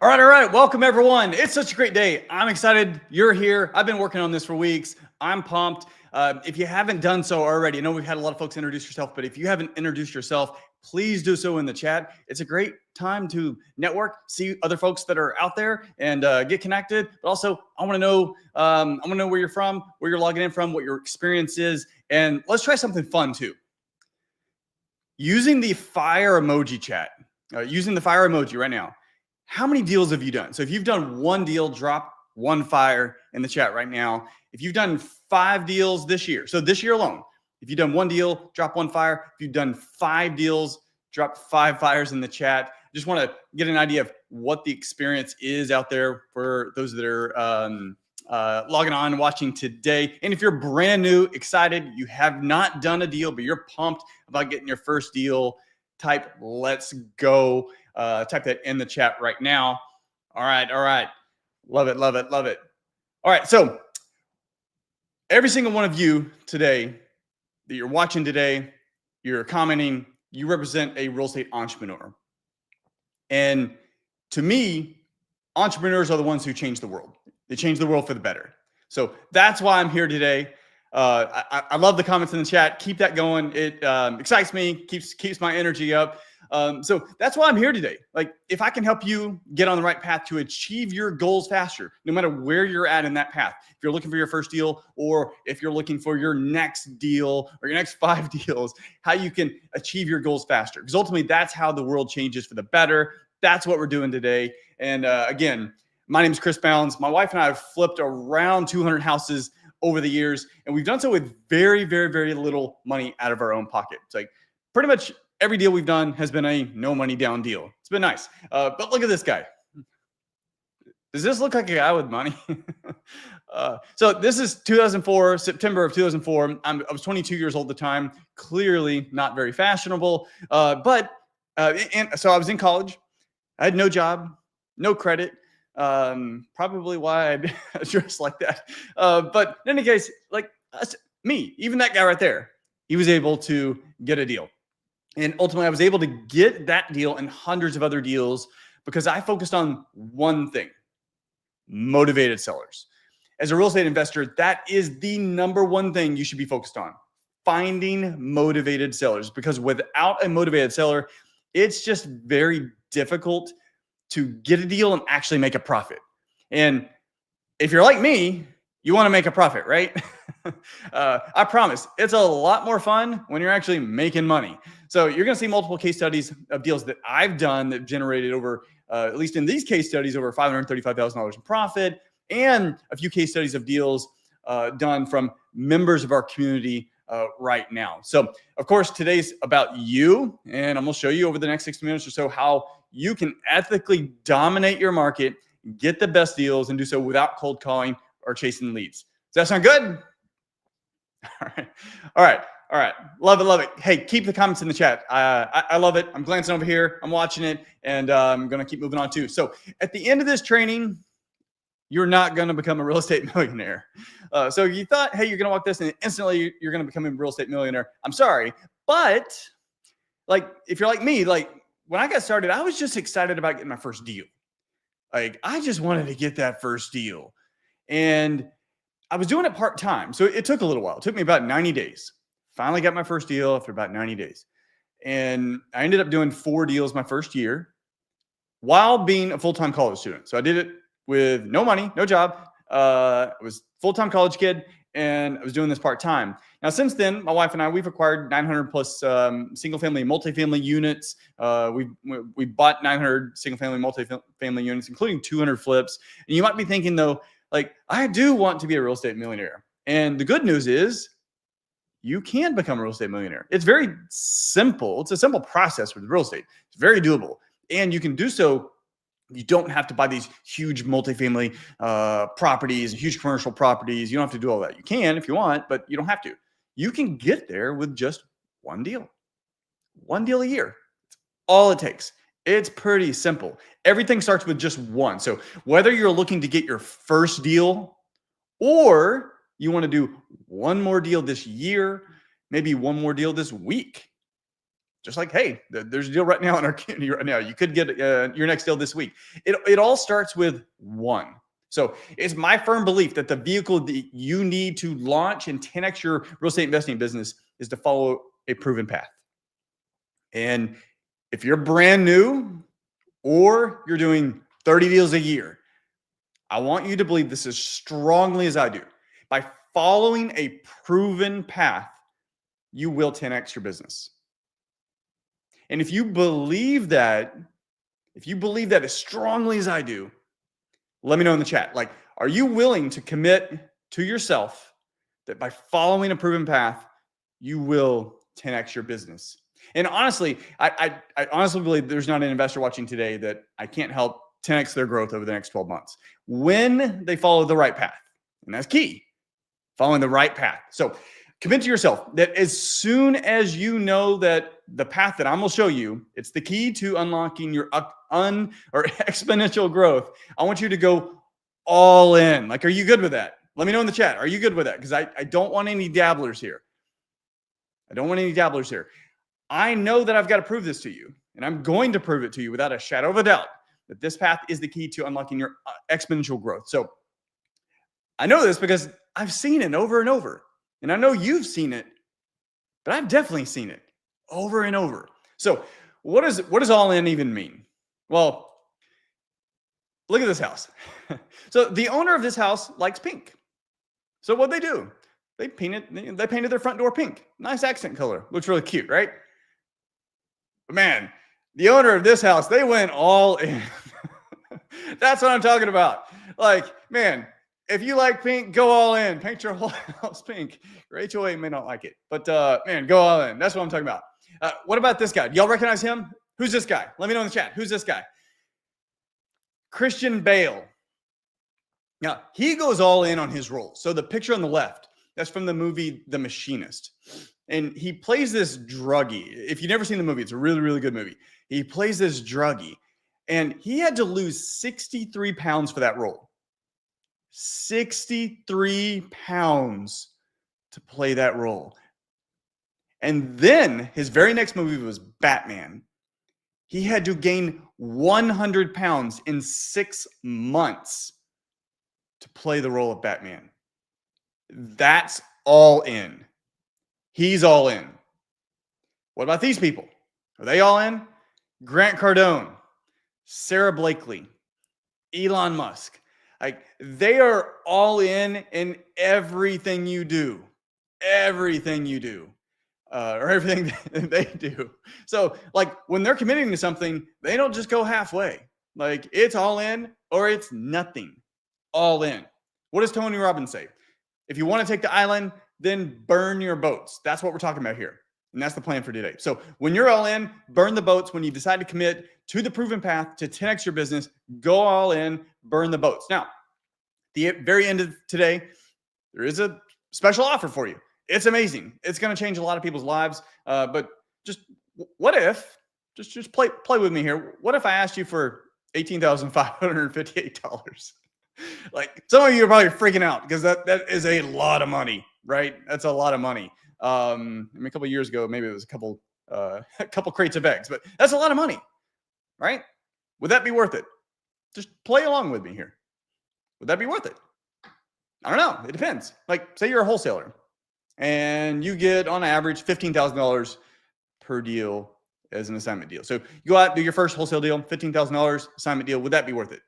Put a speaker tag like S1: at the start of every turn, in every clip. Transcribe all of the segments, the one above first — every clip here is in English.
S1: All right. Welcome, everyone. It's such a great day. I'm excited you're here. I've been working on this for weeks. I'm pumped. If you haven't done so already, I know we've had a lot of folks introduce yourself, but if you haven't introduced yourself, please do so in the chat. It's a great time to network, see other folks that are out there, and get connected. But also, I want to know where you're from, where you're logging in from, what your experience is, and let's try something fun too. Using the fire emoji chat, using the fire emoji right now. How many deals have you done? So if you've done one deal, drop one fire in the chat right now. If you've done 5 deals this year, so this year alone, if you've done one deal, drop one fire. If you've done 5 deals, drop 5 fires in the chat. Just want to get an idea of what the experience is out there for those that are logging on and watching today. And if you're brand new, excited, you have not done a deal, but you're pumped about getting your first deal, type let's go. Type that in the chat right now. All right. Love it. All right. So every single one of you today that you're watching today, you're commenting, you represent a real estate entrepreneur. And to me, entrepreneurs are the ones who change the world. They change the world for the better. So that's why I'm here today. I love the comments in the chat. Keep that going. It excites me, keeps my energy up. So that's why I'm here today. Like, if I can help you get on the right path to achieve your goals faster, no matter where you're at in that path, if you're looking for your first deal, or if you're looking for your next deal or your next 5 deals, how you can achieve your goals faster. Because ultimately, that's how the world changes for the better. That's what we're doing today. And again, my name is Chris Bounds. My wife and I have flipped around 200 houses over the years, and we've done so with very, very, very little money out of our own pocket. It's like pretty much every deal we've done has been a no money down deal. It's been nice. But look at this guy. Does this look like a guy with money? So this is 2004, September of 2004. I was 22 years old at the time. Clearly not very fashionable. And so I was in college. I had no job, no credit. Probably why I dressed like that. But in any case, like me, even that guy right there, he was able to get a deal. And ultimately, I was able to get that deal and hundreds of other deals because I focused on one thing: motivated sellers. As a real estate investor, that is the number one thing you should be focused on: finding motivated sellers. Because without a motivated seller, it's just very difficult to get a deal and actually make a profit. And if you're like me, you want to make a profit, right? I promise it's a lot more fun when you're actually making money. So you're going to see multiple case studies of deals that I've done that generated over, at least in these case studies, over $535,000 in profit, and a few case studies of deals done from members of our community right now. So of course, today's about you, and I'm going to show you over the next 60 minutes or so how you can ethically dominate your market, get the best deals, and do so without cold calling or chasing leads. Does that sound good? All right. Love it. Hey, keep the comments in the chat. I love it. I'm glancing over here. I'm watching it, and I'm going to keep moving on too. So at the end of this training, you're not going to become a real estate millionaire. So you thought, hey, you're going to walk this and instantly you're going to become a real estate millionaire. I'm sorry. But like, if you're like me, like when I got started, I was just excited about getting my first deal. Like, I just wanted to get that first deal. And I was doing it part-time. So it took a little while. It took me about 90 days. Finally got my first deal after about 90 days. And I ended up doing 4 deals my first year while being a full-time college student. So I did it with no money, no job. I was a full-time college kid, and I was doing this part-time. Now, since then, my wife and I, we've acquired 900 plus single-family and multifamily units. We bought 900 single-family, multifamily units, including 200 flips. And you might be thinking, though, like, I do want to be a real estate millionaire. And the good news is you can become a real estate millionaire. It's very simple. It's a simple process with real estate. It's very doable. And you can do so. You don't have to buy these huge multifamily properties, huge commercial properties. You don't have to do all that. You can if you want, but you don't have to. You can get there with just one deal a year. It's all it takes. It's pretty simple. Everything starts with just one. So whether you're looking to get your first deal or you want to do one more deal this year, maybe one more deal this week, Just like, hey, there's a deal right now in our community right now. You could get your next deal this week. It all starts with one. So it's my firm belief that the vehicle that you need to launch and 10x your real estate investing business is to follow a proven path. And if you're brand new or you're doing 30 deals a year, I want you to believe this as strongly as I do. By following a proven path, you will 10x your business. And if you believe that as strongly as I do, let me know in the chat. Like, are you willing to commit to yourself that by following a proven path, you will 10x your business? And honestly, I honestly believe there's not an investor watching today that I can't help 10x their growth over the next 12 months when they follow the right path. And that's key, following the right path. So commit to yourself that as soon as you know that the path that I'm going to show you, it's the key to unlocking your exponential growth. I want you to go all in. Like, are you good with that? Let me know in the chat. Are you good with that? Because I don't want any dabblers here. I don't want any dabblers here. I know that I've got to prove this to you, and I'm going to prove it to you without a shadow of a doubt that this path is the key to unlocking your exponential growth. So I know this because I've seen it over and over. And I know you've seen it, but I've definitely seen it over and over. So what does all in even mean? Well, look at this house. So the owner of this house likes pink. So what they do? They painted their front door pink. Nice accent color. Looks really cute, right? But man, the owner of this house, they went all in. That's what I'm talking about. Like, man, if you like pink, go all in. Paint your whole house pink. Your HOA may not like it, but man, go all in. That's what I'm talking about. What about this guy? Do y'all recognize him? Who's this guy? Let me know in the chat. Who's this guy? Christian Bale. Now, he goes all in on his role. So the picture on the left, that's from the movie The Machinist. And he plays this druggie. If you've never seen the movie, it's a really, really good movie. He plays this druggie. And he had to lose 63 pounds for that role. 63 pounds to play that role. And then his very next movie was Batman. He had to gain 100 pounds in 6 months to play the role of Batman. That's all in. He's all in. What about these people? Are they all in? Grant Cardone, Sarah Blakely, Elon Musk. Like, they are all in everything you do. Everything you do. Or everything they do. So, like, when they're committing to something, they don't just go halfway. Like, it's all in or it's nothing. All in. What does Tony Robbins say? If you want to take the island, then burn your boats. That's what we're talking about here. And that's the plan for today. So when you're all in, burn the boats. When you decide to commit to the proven path to 10x your business, go all in, burn the boats. Now, the very end of today, there is a special offer for you. It's amazing. It's going to change a lot of people's lives. But just what if, just play with me here. What if I asked you for $18,558? Like, some of you are probably freaking out because that is a lot of money, right? That's a lot of money. I mean, a couple of years ago, maybe it was a couple crates of eggs, but that's a lot of money, right? Would that be worth it? Just play along with me here. Would that be worth it? I don't know. It depends. Like, say you're a wholesaler and you get on average $15,000 per deal as an assignment deal. So you go out, do your first wholesale deal, $15,000 assignment deal. Would that be worth it?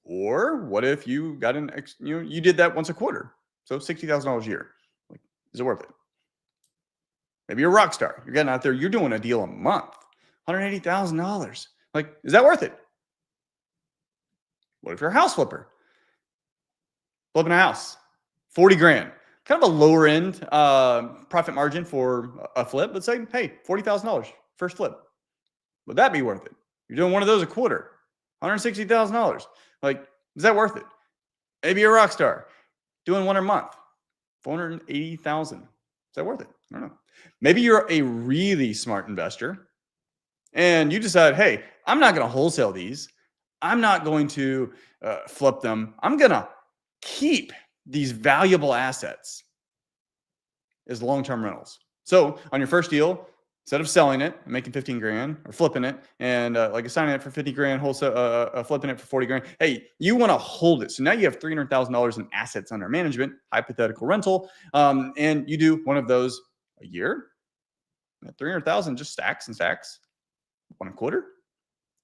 S1: Or what if you got you did that once a quarter, so $60,000 a year? Like, is it worth it? Maybe you're a rock star. You're getting out there. You're doing a deal a month, $180,000. Like, is that worth it? What if you're a house flipper? Flipping a house, 40 grand, kind of a lower end profit margin for a flip. Let's say, hey, $40,000 first flip. Would that be worth it? You're doing one of those a quarter, $160,000. Like, is that worth it? Maybe you're a rock star doing one a month, $480,000. Is that worth it? I don't know. Maybe you're a really smart investor and you decide, hey, I'm not going to wholesale these. I'm not going to flip them. I'm going to keep these valuable assets as long-term rentals. So on your first deal, instead of selling it and making 15 grand or flipping it and like assigning it for 50 grand, wholesale, flipping it for 40 grand. Hey, you want to hold it. So now you have $300,000 in assets under management, hypothetical rental. And you do one of those a year. 300,000 just stacks and stacks. One a quarter,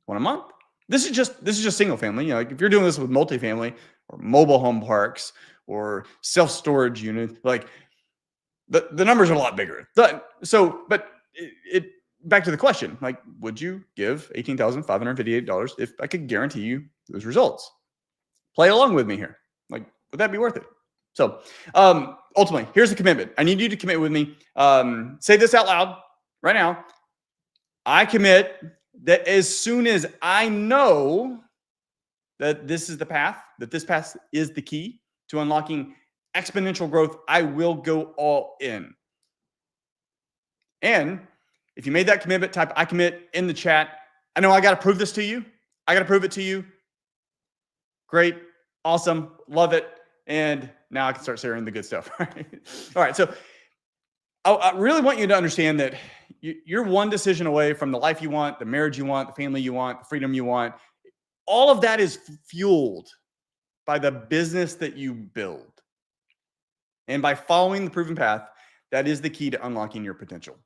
S1: one a month. This is just single family. Like if you're doing this with multifamily or mobile home parks or self-storage units, like the numbers are a lot bigger. But it back to the question, like, would you give $18,558 if I could guarantee you those results? Play along with me here. Like, would that be worth it? So ultimately, here's the commitment. I need you to commit with me. Say this out loud right now. I commit that as soon as I know that this is the path, that this path is the key to unlocking exponential growth, I will go all in. And if you made that commitment, type I commit in the chat. I know I got to prove this to you. I got to prove it to you. Great. Awesome. Love it. And now I can start sharing the good stuff. All right. So I really want you to understand that you're one decision away from the life you want, the marriage you want, the family you want, the freedom you want. All of that is fueled by the business that you build. And by following the proven path, that is the key to unlocking your potential.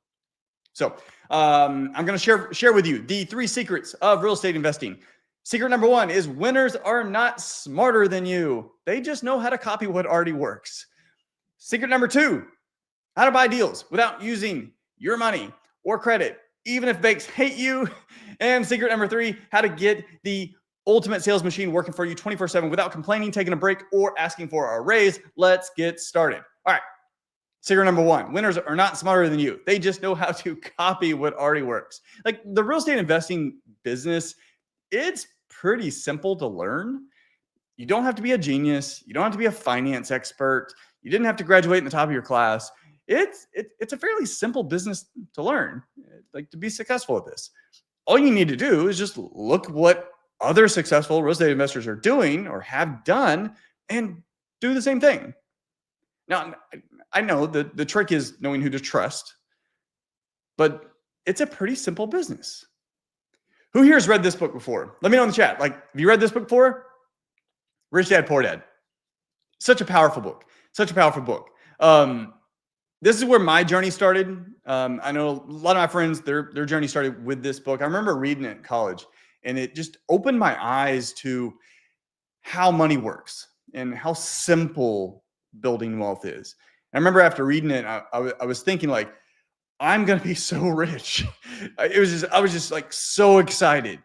S1: So I'm going to share with you the 3 secrets of real estate investing. Secret number 1 is winners are not smarter than you. They just know how to copy what already works. Secret number 2, how to buy deals without using your money or credit, even if banks hate you. And secret number 3, how to get the ultimate sales machine working for you 24/7 without complaining, taking a break, or asking for a raise. Let's get started. All right. Secret number 1, winners are not smarter than you. They just know how to copy what already works. Like the real estate investing business, it's pretty simple to learn. You don't have to be a genius. You don't have to be a finance expert. You didn't have to graduate in the top of your class. It's a fairly simple business to learn, like to be successful at this. All you need to do is just look what other successful real estate investors are doing or have done and do the same thing. Now, I know that the trick is knowing who to trust, but it's a pretty simple business. Who here has read this book before? Let me know in the chat. Like, have you read this book before? Rich Dad, Poor Dad. Such a powerful book. Such a powerful book. This is where my journey started. I know a lot of my friends, their journey started with this book. I remember reading it in college, and it just opened my eyes to how money works and how simple building wealth is. I remember after reading it, I was thinking like, I'm going to be so rich. I was just like so excited.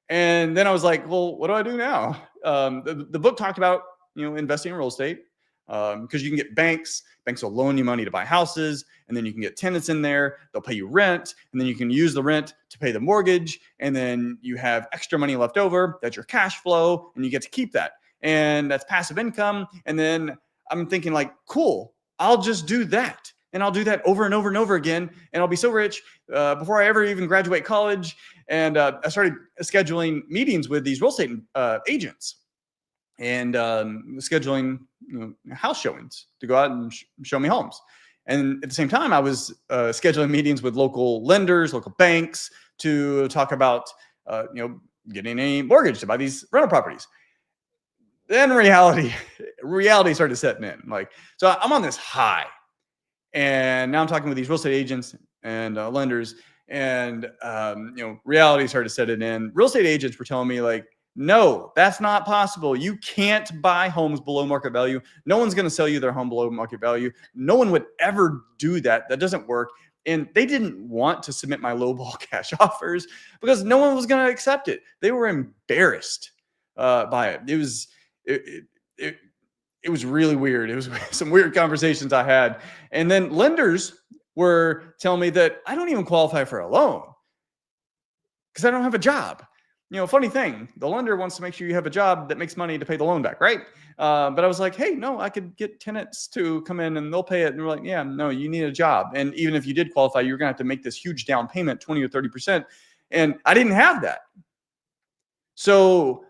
S1: And then I was like, well, what do I do now? The book talked about, investing in real estate because you can get banks will loan you money to buy houses. And then you can get tenants in there. They'll pay you rent. And then you can use the rent to pay the mortgage. And then you have extra money left over. That's your cash flow. And you get to keep that. And that's passive income. And then I'm thinking like, cool, I'll just do that. And I'll do that over and over and over again. And I'll be so rich before I ever even graduate college. And I started scheduling meetings with these real estate agents and scheduling house showings to go out and show me homes. And at the same time, I was scheduling meetings with local lenders, local banks to talk about, getting a mortgage to buy these rental properties. Then reality started setting in. So I'm on this high. And now I'm talking with these real estate agents and lenders, and reality started setting in. Real estate agents were telling me like, no, that's not possible. You can't buy homes below market value. No one's going to sell you their home below market value. No one would ever do that. That doesn't work. And they didn't want to submit my lowball cash offers because no one was going to accept it. They were embarrassed by it. It was really weird. It was some weird conversations I had. And then lenders were telling me that I don't even qualify for a loan because I don't have a job. Funny thing, the lender wants to make sure you have a job that makes money to pay the loan back, right? But I was like, hey, no, I could get tenants to come in and they'll pay it. And they're like, yeah, no, you need a job. And even if you did qualify, you're going to have to make this huge down payment, 20 or 30%. And I didn't have that. So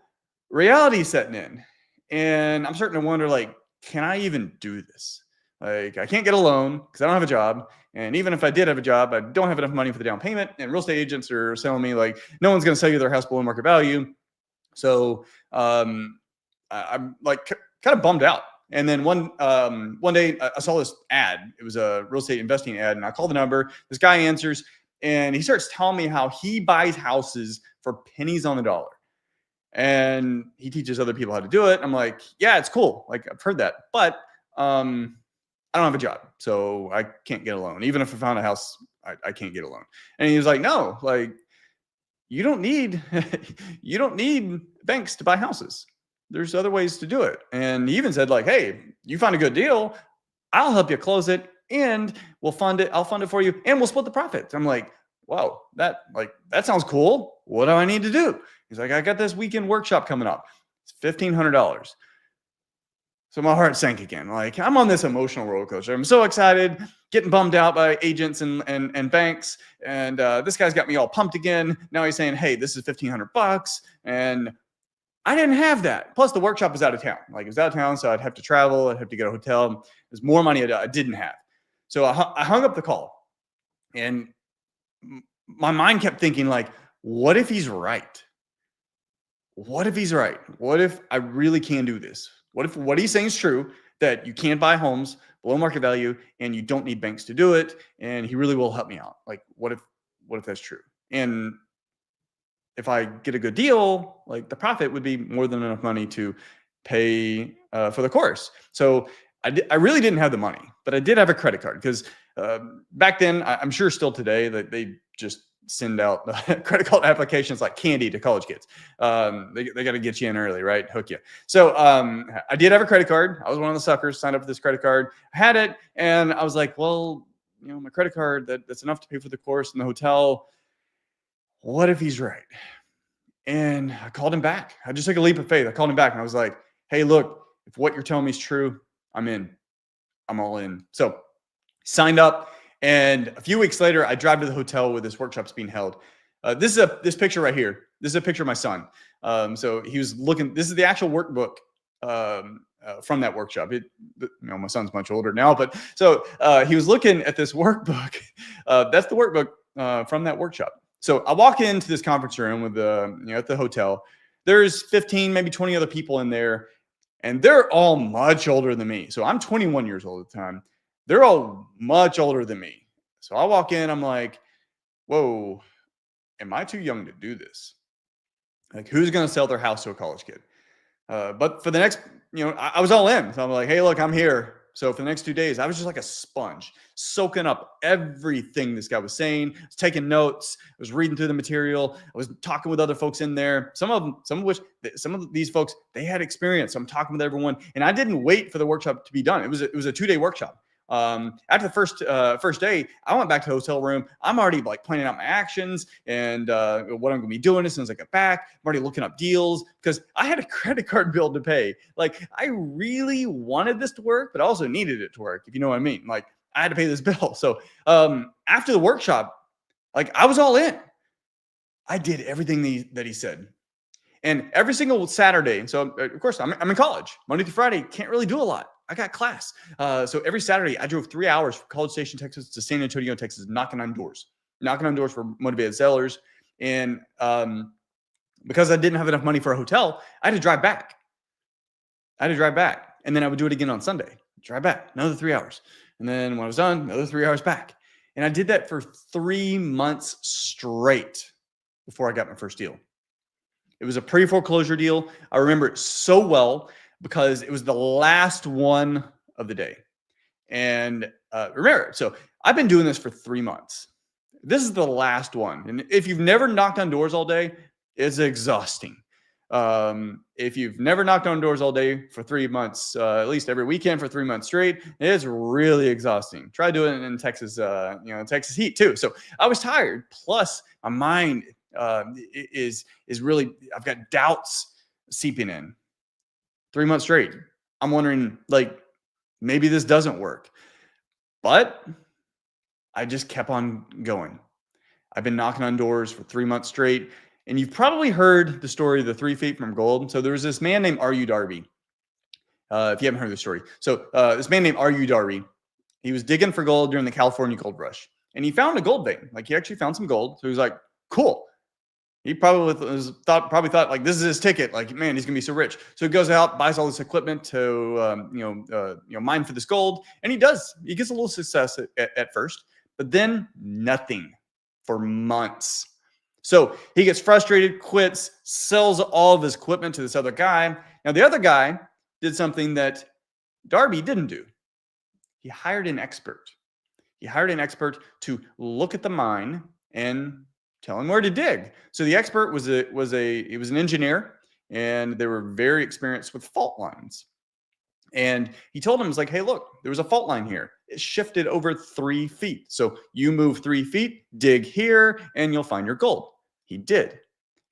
S1: reality setting in. And I'm starting to wonder, like, can I even do this? Like, I can't get a loan because I don't have a job. And even if I did have a job, I don't have enough money for the down payment. And real estate agents are telling me, like, no one's going to sell you their house below market value. So I'm like kind of bummed out. And then one day I saw this ad. It was a real estate investing ad, and I called the number. This guy answers, and he starts telling me how he buys houses for pennies on the dollar, and he teaches other people how to do it. I'm like, yeah, it's cool. Like, I've heard that, but I don't have a job, so I can't get a loan. Even if I found a house, I can't get a loan. And he was like, no, like, you don't need you don't need banks to buy houses. There's other ways to do it. And he even said, like, hey, you find a good deal, I'll help you close it, and we'll fund it. I'll fund it for you, and we'll split the profits. I'm like, wow, that sounds cool. What do I need to do? He's like, I got this weekend workshop coming up. It's $1,500. So my heart sank again. Like, I'm on this emotional roller coaster. I'm so excited, getting bummed out by agents and banks. And this guy's got me all pumped again. Now he's saying, hey, this is $1,500. And I didn't have that. Plus, the workshop was out of town. Like, it was out of town, so I'd have to travel. I'd have to get a hotel. There's more money I didn't have. So I hung up the call. And my mind kept thinking, like, what if he's right? What if he's right? What if I really can do this? What if what he's saying is true, that you can buy homes below market value and you don't need banks to do it, and he really will help me out? Like, what if that's true? And if I get a good deal, like, the profit would be more than enough money to pay for the course. So I really didn't have the money, but I did have a credit card, because back then, I'm sure still today, that they just send out credit card applications like candy to college kids. They got to get you in early, right? Hook you. So I did have a credit card. I was one of the suckers, signed up for this credit card. I had it, and I was like, well, my credit card, that's enough to pay for the course and the hotel. What if he's right? And I called him back. I just took a leap of faith. I called him back, and I was like, hey, look, if what you're telling me is true, I'm in. I'm all in. So signed up. And a few weeks later, I drive to the hotel where this workshop's being held. This is this picture right here. This is a picture of my son. So he was looking. This is the actual workbook from that workshop. My son's much older now, but so he was looking at this workbook. That's the workbook from that workshop. So I walk into this conference room with at the hotel. There's 15, maybe 20 other people in there, and they're all much older than me. So I'm 21 years old at the time. They're all much older than me. So I walk in, I'm like, whoa, am I too young to do this? Like, who's going to sell their house to a college kid? But for the next, I was all in. So I'm like, hey, look, I'm here. So for the next 2 days, I was just like a sponge, soaking up everything this guy was saying. I was taking notes. I was reading through the material. I was talking with other folks in there. Some of these folks, they had experience. So I'm talking with everyone, and I didn't wait for the workshop to be done. It was a 2-day workshop. After the first day, I went back to the hotel room. I'm already like planning out my actions and what I'm going to be doing as soon as I get back. I'm already looking up deals because I had a credit card bill to pay. Like, I really wanted this to work, but I also needed it to work, if you know what I mean. Like, I had to pay this bill. So after the workshop, like, I was all in. I did everything that he said. And every single Saturday, and so of course I'm in college, Monday through Friday, can't really do a lot. I got class. So every Saturday I drove 3 hours from College Station, Texas to San Antonio, Texas, knocking on doors for motivated sellers. And because I didn't have enough money for a hotel, I had to drive back. And then I would do it again on Sunday, drive back, another 3 hours. And then when I was done, another 3 hours back. And I did that for 3 months straight before I got my first deal. It was a pre-foreclosure deal. I remember it so well because it was the last one of the day. And remember, so I've been doing this for 3 months. This is the last one. And if you've never knocked on doors all day, it's exhausting. If you've never knocked on doors all day for 3 months, at least every weekend for 3 months straight, it's really exhausting. Try doing it in Texas, Texas heat too. So I was tired. Plus my mind is really, I've got doubts seeping in. 3 months straight. I'm wondering, like, maybe this doesn't work. But I just kept on going. I've been knocking on doors for 3 months straight. And you've probably heard the story of the 3 feet from gold. So there was this man named R.U. Darby. if you haven't heard the story. So this man named R.U. Darby, he was digging for gold during the California gold rush, and he found a gold vein. Like he actually found some gold. So he was like, cool. He probably thought like this is his ticket. Like, man, he's gonna be so rich. So he goes out, buys all this equipment to mine for this gold, and he does. He gets a little success at first, but then nothing for months. So he gets frustrated, quits, sells all of his equipment to this other guy. Now the other guy did something that Darby didn't do. He hired an expert. He hired an expert to look at the mine and tell him where to dig. So the expert was an engineer, and they were very experienced with fault lines. And he told him, "Was like, hey, look, there was a fault line here. It shifted over 3 feet. So you move 3 feet, dig here, and you'll find your gold." He did,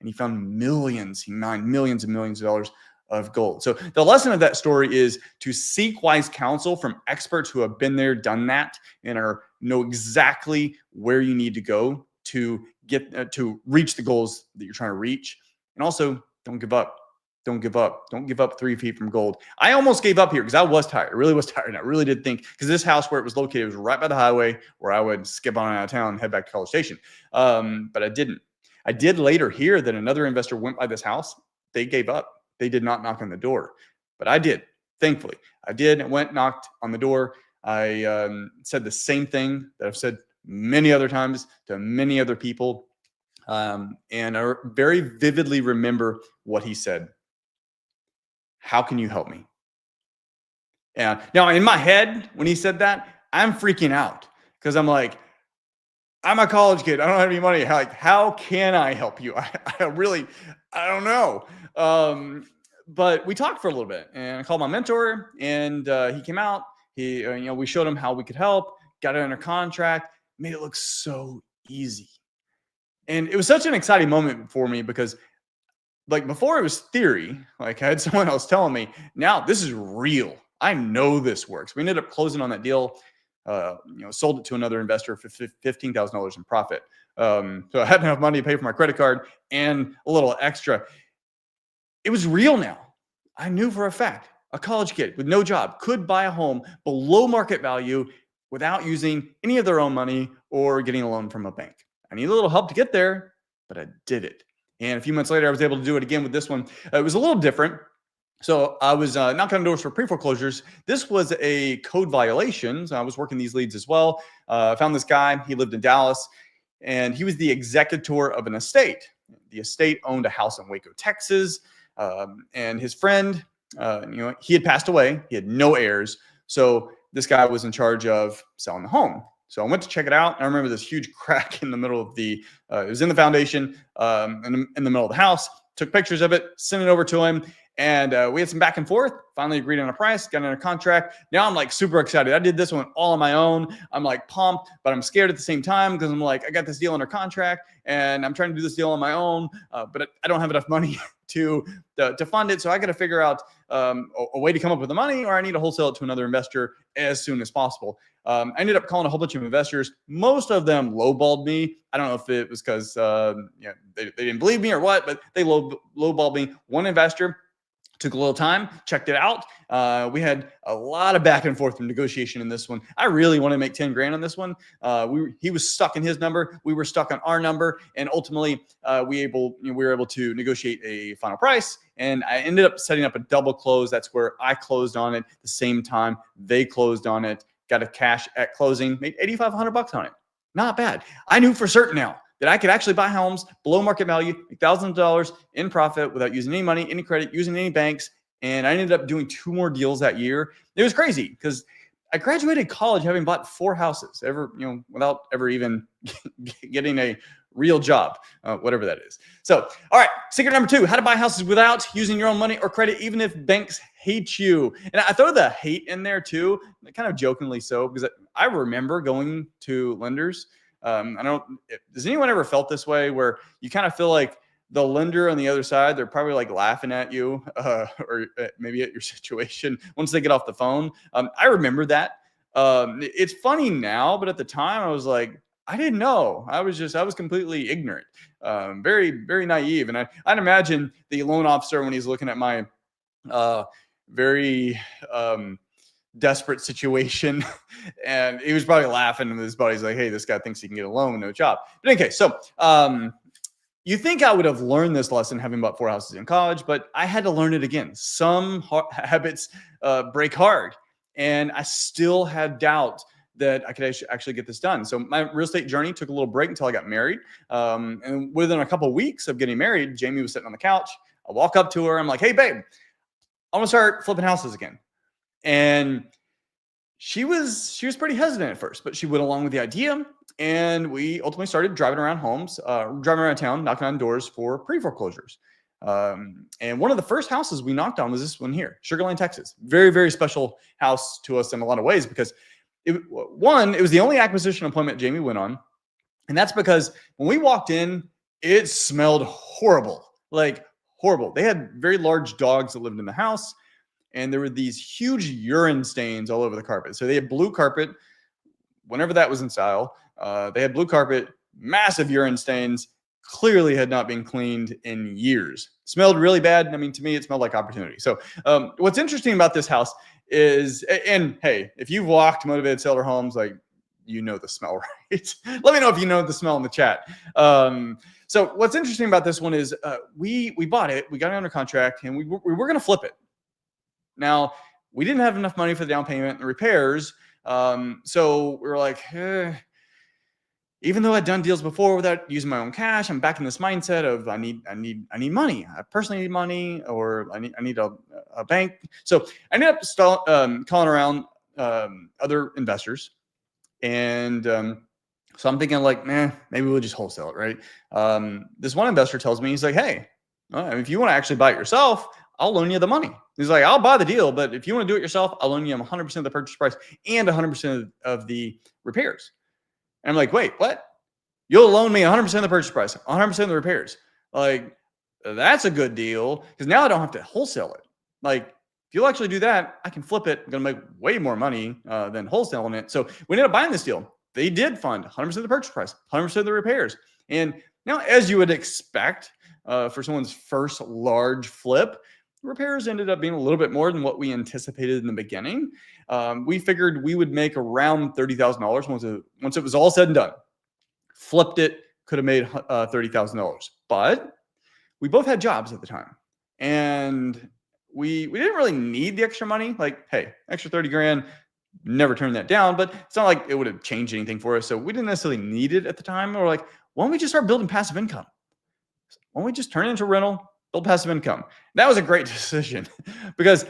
S1: and he found millions. He mined millions and millions of dollars of gold. So the lesson of that story is to seek wise counsel from experts who have been there, done that, and know exactly where you need to go to get to reach the goals that you're trying to reach. And also, don't give up. Don't give up. Don't give up 3 feet from gold. I almost gave up here because I was tired. I really was tired. And I really did think, because this house where it was located was right by the highway where I would skip on out of town and head back to College Station. But I didn't. I did later hear that another investor went by this house. They gave up. They did not knock on the door. But I did, thankfully. I did, went, knocked on the door. I said the same thing that I've said many other times to many other people. And I very vividly remember what he said. How can you help me? And now in my head, when he said that, I'm freaking out because I'm like, I'm a college kid. I don't have any money. How can I help you? I don't know. But we talked for a little bit, and I called my mentor, and he came out. We showed him how we could help, got it under contract, made it look so easy. And it was such an exciting moment for me because, like, before it was theory, like I had someone else telling me, now this is real. I know this works. We ended up closing on that deal, sold it to another investor for $15,000 in profit. So I had enough money to pay for my credit card and a little extra. It was real now. I knew for a fact a college kid with no job could buy a home below market value without using any of their own money or getting a loan from a bank. I need a little help to get there, but I did it. And a few months later, I was able to do it again with this one. It was a little different. So I was knocking on doors for pre-foreclosures. This was a code violation. So I was working these leads as well. I found this guy. He lived in Dallas, and he was the executor of an estate. The estate owned a house in Waco, Texas. And his friend, he had passed away. He had no heirs. So this guy was in charge of selling the home. So I went to check it out. And I remember this huge crack in the middle of it was in the foundation, in the middle of the house. Took pictures of it, sent it over to him. And we had some back and forth, finally agreed on a price, got under contract. Now I'm like super excited. I did this one all on my own. I'm like pumped, but I'm scared at the same time because I'm like, I got this deal under contract and I'm trying to do this deal on my own, but I don't have enough money to fund it. So I got to figure out a way to come up with the money, or I need to wholesale it to another investor as soon as possible. I ended up calling a whole bunch of investors. Most of them lowballed me. I don't know if it was because they didn't believe me or what, but they lowballed me. One investor took a little time, checked it out. We had a lot of back and forth and negotiation in this one. I really want to make 10 grand on this one. He was stuck in his number. We were stuck on our number. And ultimately, we were able to negotiate a final price. And I ended up setting up a double close. That's where I closed on it the same time they closed on it, got a cash at closing, made $8,500 on it. Not bad. I knew for certain now that I could actually buy homes below market value, make thousands of dollars in profit without using any money, any credit, using any banks. And I ended up doing 2 more deals that year. It was crazy because I graduated college having bought 4 houses without ever even getting a real job, whatever that is. So, all right, secret number 2, how to buy houses without using your own money or credit, even if banks hate you. And I throw the hate in there too, kind of jokingly so, because I remember going to lenders. Does anyone ever felt this way where you kind of feel like the lender on the other side, they're probably like laughing at you or maybe at your situation once they get off the phone? I remember that. It's funny now, but at the time I was like, I didn't know. I was completely ignorant, very, very naive. And I'd imagine the loan officer when he's looking at my very desperate situation. And he was probably laughing with his buddies like, hey, this guy thinks he can get a loan with no job. But in any case, so you think I would have learned this lesson having bought 4 houses in college, but I had to learn it again. Some habits break hard, and I still had doubt that I could actually get this done. So my real estate journey took a little break until I got married. And within a couple of weeks of getting married, Jamie was sitting on the couch. I walk up to her. I'm like, hey, babe, I want to start flipping houses again. And she was pretty hesitant at first, but she went along with the idea. And we ultimately started driving around homes, driving around town, knocking on doors for pre-foreclosures. And one of the first houses we knocked on was this one here, Sugar Land, Texas. Very, very special house to us in a lot of ways because it was the only acquisition appointment Jamie went on. And that's because when we walked in, it smelled horrible, like horrible. They had very large dogs that lived in the house, and there were these huge urine stains all over the carpet. So they had blue carpet, whenever that was in style. They had blue carpet, massive urine stains, clearly had not been cleaned in years. Smelled really bad. I mean, to me, it smelled like opportunity. So what's interesting about this house is, and hey, if you've walked motivated seller homes, like, you know the smell, right? Let me know if you know the smell in the chat. So what's interesting about this one is we bought it, we got it under contract, and we were going to flip it. Now, we didn't have enough money for the down payment and repairs. So we were like, even though I'd done deals before without using my own cash, I'm back in this mindset of I need money. I personally need money, or I need a bank. So I ended up calling around other investors, and so I'm thinking like, man, maybe we'll just wholesale it, right? This one investor tells me, he's like, hey, if you want to actually buy it yourself, I'll loan you the money. He's like, I'll buy the deal, but if you want to do it yourself, I'll loan you 100% of the purchase price and 100% of the repairs. And I'm like, wait, what? You'll loan me 100% of the purchase price, 100% of the repairs. Like, that's a good deal because now I don't have to wholesale it. Like, if you'll actually do that, I can flip it. I'm going to make way more money than wholesaling it. So we ended up buying this deal. They did fund 100% of the purchase price, 100% of the repairs. And now, as you would expect for someone's first large flip, repairs ended up being a little bit more than what we anticipated in the beginning. We figured we would make around $30,000 once it was all said and done. Flipped it, could have made $30,000. But we both had jobs at the time. And we didn't really need the extra money. Like, hey, extra 30 grand, never turned that down. But it's not like it would have changed anything for us. So we didn't necessarily need it at the time. We're like, why don't we just start building passive income? Why don't we just turn it into rental? Build passive income. That was a great decision because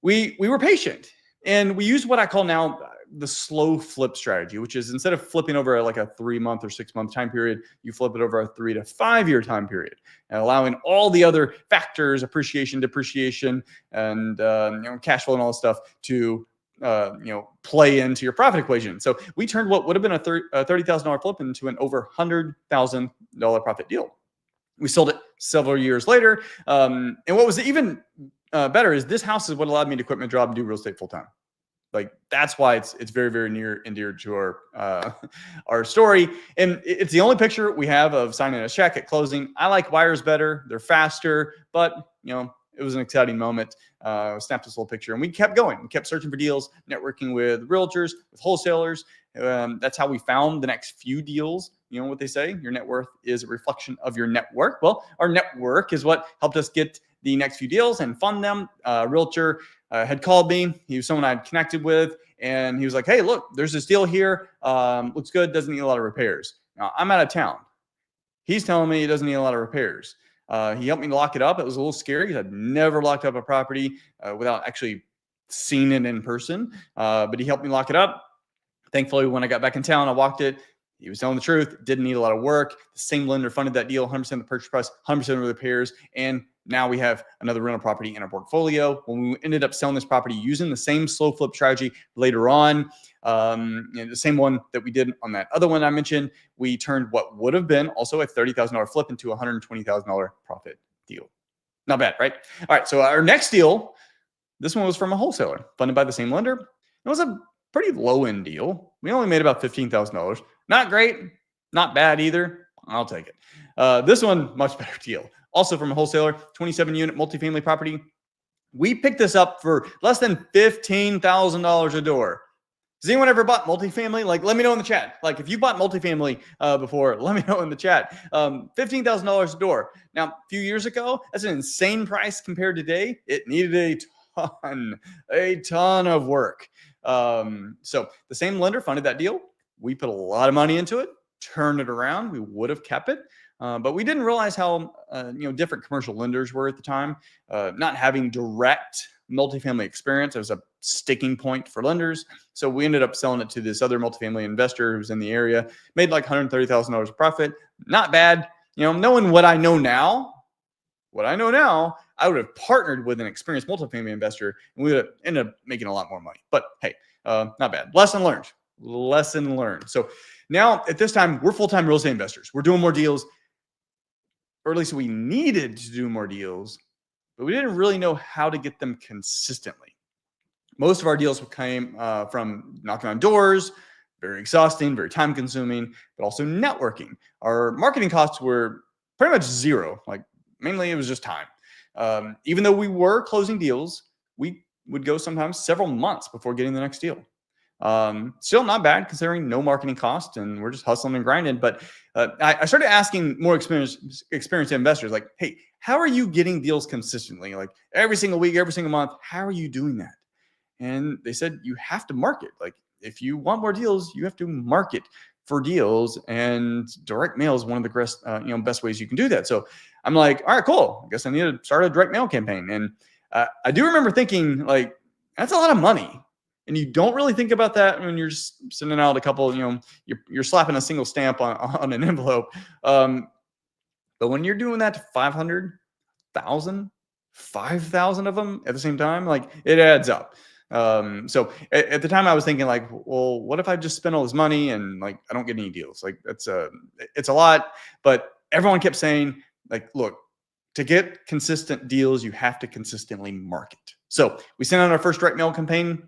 S1: we were patient, and we used what I call now the slow flip strategy, which is instead of flipping over like a 3-month or 6-month time period, you flip it over a 3 to 5 year time period, and allowing all the other factors, appreciation, depreciation, and cash flow and all this stuff to play into your profit equation. So we turned what would have been a $30,000 flip into an over $100,000 profit deal. We sold it several years later. And what was even better is this house is what allowed me to quit my job and do real estate full time. Like, that's why it's very, very near and dear to our story. And it's the only picture we have of signing a check at closing. I like wires better. They're faster, but it was an exciting moment. Snapped this little picture, and we kept going. We kept searching for deals, networking with realtors, with wholesalers. That's how we found the next few deals. You know what they say? Your net worth is a reflection of your network. Well, our network is what helped us get the next few deals and fund them. Realtor had called me. He was someone I'd connected with, and he was like, hey, look, there's this deal here. Looks good. Doesn't need a lot of repairs. Now, I'm out of town. He's telling me he doesn't need a lot of repairs. He helped me lock it up. It was a little scary because I'd never locked up a property without actually seeing it in person. But he helped me lock it up. Thankfully, when I got back in town, I walked it. He was telling the truth. Didn't need a lot of work. The same lender funded that deal, 100% of the purchase price, 100% of the repairs. And now we have another rental property in our portfolio. When we ended up selling this property using the same slow flip strategy later on, the same one that we did on that other one I mentioned, we turned what would have been also a $30,000 flip into a $120,000 profit deal. Not bad, right? All right, so our next deal, this one was from a wholesaler funded by the same lender. It was a pretty low-end deal. We only made about $15,000. Not great, not bad either. I'll take it. This one, much better deal. Also from a wholesaler, 27-unit multifamily property. We picked this up for less than $15,000 a door. Has anyone ever bought multifamily? Like, let me know in the chat. Like, if you bought multifamily before, let me know in the chat. $15,000 a door. Now, a few years ago, that's an insane price compared to today. It needed a ton of work. So the same lender funded that deal. We put a lot of money into it, turned it around. We would have kept it. But we didn't realize how different commercial lenders were at the time. Not having direct multifamily experience, it was a sticking point for lenders. So we ended up selling it to this other multifamily investor who was in the area, made like $130,000 profit. Not bad. Knowing what I know now, I would have partnered with an experienced multifamily investor and we would have ended up making a lot more money. But hey, not bad. Lesson learned. So now at this time, we're full-time real estate investors. We're doing more deals, or at least we needed to do more deals, but we didn't really know how to get them consistently. Most of our deals came from knocking on doors, very exhausting, very time consuming, but also networking. Our marketing costs were pretty much zero. Like mainly it was just time. Even though we were closing deals, we would go sometimes several months before getting the next deal. Still not bad considering no marketing cost and we're just hustling and grinding. But I started asking more experienced investors like, hey, how are you getting deals consistently? Like every single week, every single month, how are you doing that? And they said, you have to market. Like if you want more deals, you have to market for deals, and direct mail is one of the best ways you can do that. So I'm like, all right, cool. I guess I need to start a direct mail campaign. And I do remember thinking like, that's a lot of money. And you don't really think about that when you're just sending out a couple, you're slapping a single stamp on an envelope. But when you're doing that to 500,000, 5,000 of them at the same time, like it adds up. So at the time I was thinking like, well, what if I just spend all this money and like, I don't get any deals? Like it's a lot, but everyone kept saying like, look, to get consistent deals, you have to consistently market. So we sent out our first direct mail campaign,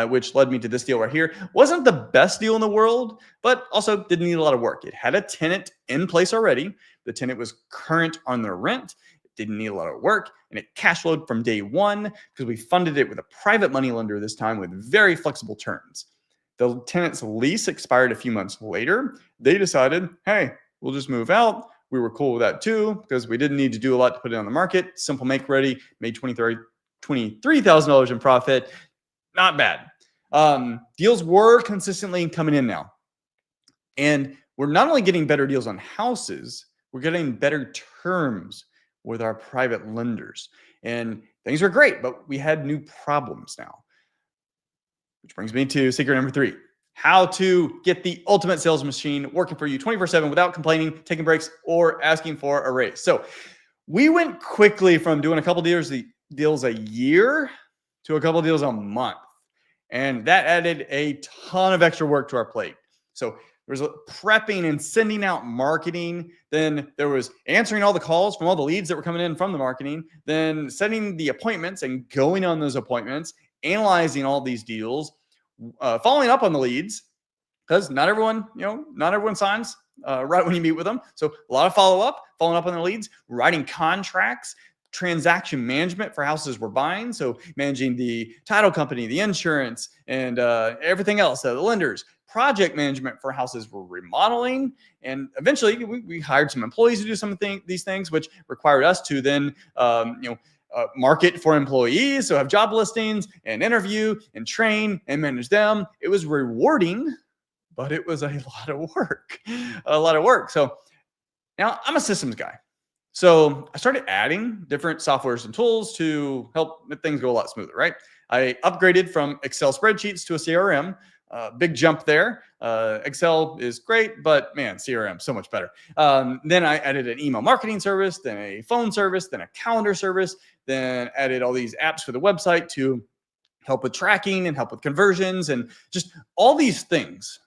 S1: which led me to this deal right here. Wasn't the best deal in the world, but also didn't need a lot of work. It had a tenant in place already. The tenant was current on their rent. It didn't need a lot of work, and it cash flowed from day one because we funded it with a private money lender this time with very flexible terms. The tenant's lease expired a few months later. They decided, hey, we'll just move out. We were cool with that too because we didn't need to do a lot to put it on the market. Simple make ready, made $23,000 in profit. Not bad. Deals were consistently coming in now. And we're not only getting better deals on houses, we're getting better terms with our private lenders. And things are great, but we had new problems now. Which brings me to secret number 3. How to get the ultimate sales machine working for you 24/7 without complaining, taking breaks, or asking for a raise. So we went quickly from doing a couple deals a year to a couple deals a month. And that added a ton of extra work to our plate. So there was prepping and sending out marketing. Then there was answering all the calls from all the leads that were coming in from the marketing. Then setting the appointments and going on those appointments, analyzing all these deals, following up on the leads, because not everyone signs right when you meet with them. So a lot of following up on the leads, writing contracts, transaction management for houses we're buying. So managing the title company, the insurance, and everything else, the lenders, project management for houses we're remodeling. And eventually we hired some employees to do some of these things, which required us to then, market for employees. So have job listings and interview and train and manage them. It was rewarding, but it was a lot of work. So now I'm a systems guy. So I started adding different softwares and tools to help things go a lot smoother, right? I upgraded from Excel spreadsheets to a CRM. Big jump there. Excel is great, but man, CRM so much better. Then I added an email marketing service, then a phone service, then a calendar service, then added all these apps for the website to help with tracking and help with conversions and just all these things.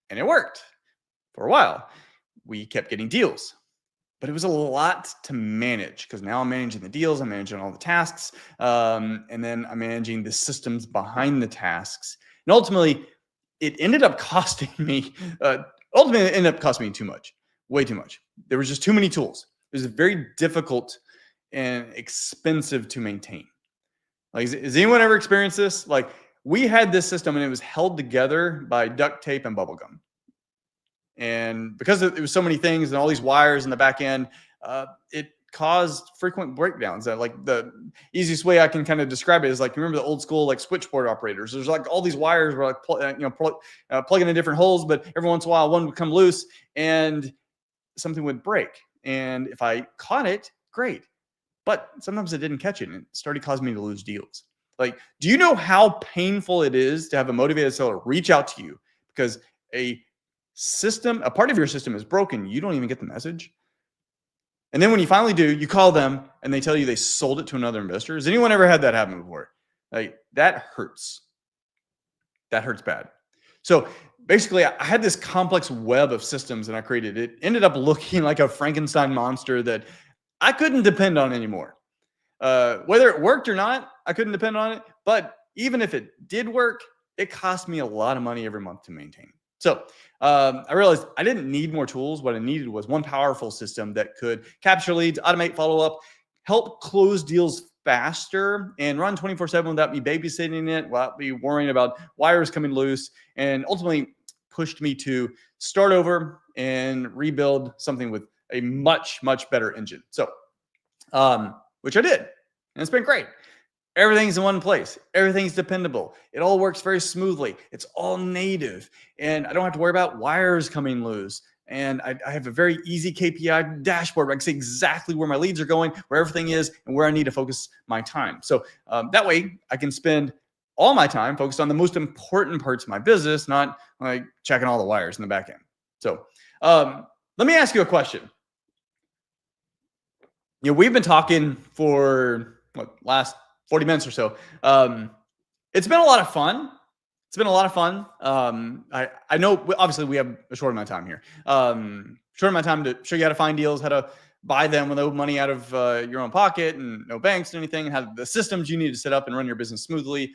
S1: And it worked for a while. We kept getting deals. But it was a lot to manage because now I'm managing the deals, I'm managing all the tasks, and then I'm managing the systems behind the tasks. And ultimately, it ended up costing me, too much, way too much. There was just too many tools. It was very difficult and expensive to maintain. Like, has anyone ever experienced this? Like, we had this system and it was held together by duct tape and bubble gum. And because it was so many things and all these wires in the back end, it caused frequent breakdowns. Like, the easiest way I can kind of describe it is like, remember the old school like switchboard operators? There's like all these wires were like plugging in different holes, but every once in a while one would come loose and something would break. And if I caught it, great. But sometimes it didn't catch it and it started causing me to lose deals. Like, do you know how painful it is to have a motivated seller reach out to you because a part of your system is broken? You don't even get the message. And then when you finally do, you call them and they tell you they sold it to another investor. Has anyone ever had that happen before? Like, that hurts. That hurts bad. So basically, I had this complex web of systems and I created it. Ended up looking like a Frankenstein monster that I couldn't depend on anymore. Whether it worked or not, I couldn't depend on it. But even if it did work, it cost me a lot of money every month to maintain. So I realized I didn't need more tools. What I needed was one powerful system that could capture leads, automate follow-up, help close deals faster, and run 24/7 without me babysitting it, without me worrying about wires coming loose, and ultimately pushed me to start over and rebuild something with a much, much better engine. So, which I did, and it's been great. Everything's in one place. Everything's dependable. It all works very smoothly. It's all native, and I don't have to worry about wires coming loose. And I have a very easy KPI dashboard where I can see exactly where my leads are going, where everything is, and where I need to focus my time. So that way I can spend all my time focused on the most important parts of my business, not like checking all the wires in the back end. So let me ask you a question. We've been talking for last 40 minutes or so. It's been a lot of fun. It's been a lot of fun. I know obviously we have a short amount of time here. Short amount of time to show you how to find deals, how to buy them with no money out of your own pocket and no banks or anything, and how the systems you need to set up and run your business smoothly.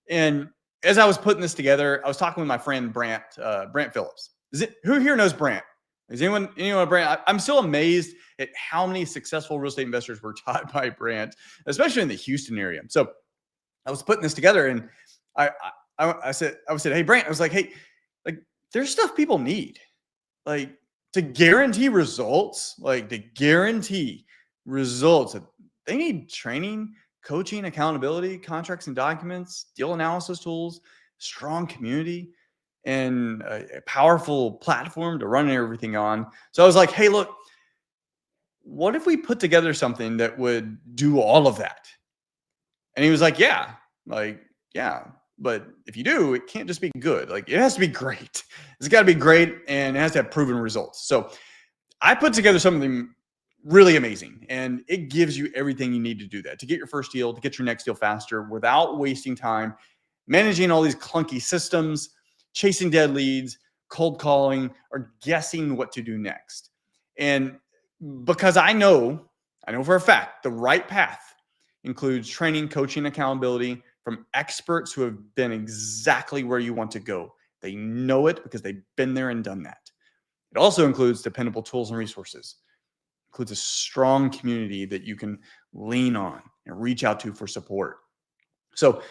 S1: And as I was putting this together, I was talking with my friend Brant Phillips. Who here knows Brant? Is anyone Brant? I'm still amazed at how many successful real estate investors were taught by Brant, especially in the Houston area. So I was putting this together, and I said, hey Brant, I was like, hey, like, there's stuff people need, like, to guarantee results, They need training, coaching, accountability, contracts and documents, deal analysis tools, strong community, and a powerful platform to run everything on. So I was like, hey, look, what if we put together something that would do all of that? And he was like, yeah, but if you do, it can't just be good. Like, it has to be great. It's got to be great, and it has to have proven results. So I put together something really amazing, and it gives you everything you need to do that, to get your first deal, to get your next deal faster without wasting time managing all these clunky systems, chasing dead leads, cold calling, or guessing what to do next. And because I know for a fact, the right path includes training, coaching, accountability from experts who have been exactly where you want to go. They know it because they've been there and done that. It also includes dependable tools and resources. It includes a strong community that you can lean on and reach out to for support. So,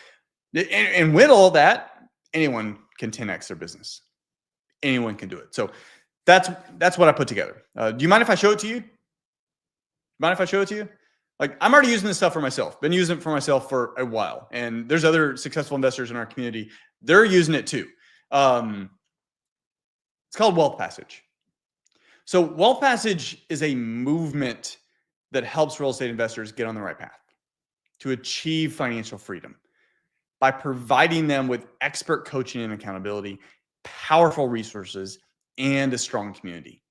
S1: and with all that, anyone can 10x their business. Anyone can do it. So that's what I put together. Do you mind if I show it to you? Like, I'm already using this stuff for myself. Been using it for myself for a while. And there's other successful investors in our community. They're using it too. It's called Wealth Passage. So Wealth Passage is a movement that helps real estate investors get on the right path to achieve financial freedom by providing them with expert coaching and accountability, powerful resources, and a strong community.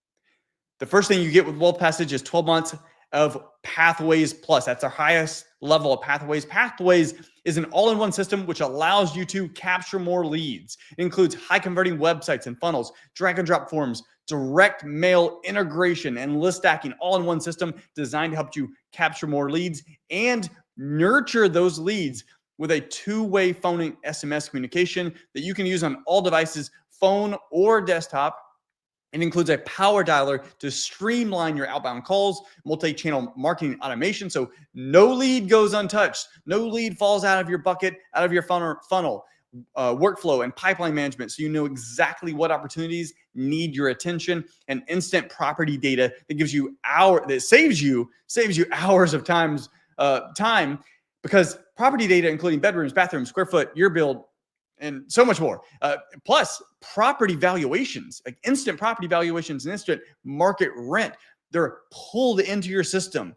S1: The first thing you get with Wealth Passage is 12 months of Pathways Plus. That's our highest level of Pathways. Pathways is an all-in-one system which allows you to capture more leads. It includes high-converting websites and funnels, drag-and-drop forms, direct mail integration, and list stacking, all-in-one system designed to help you capture more leads and nurture those leads with a two-way phone and SMS communication that you can use on all devices, phone or desktop, It includes a power dialer to streamline your outbound calls, multi-channel marketing automation, so no lead goes untouched, no lead falls out of your bucket, out of your funnel. Workflow and pipeline management, so you know exactly what opportunities need your attention, and instant property data that gives you saves you hours of time, because property data, including bedrooms, bathrooms, square foot, year build, and so much more. Plus, property valuations, like instant property valuations and instant market rent, they're pulled into your system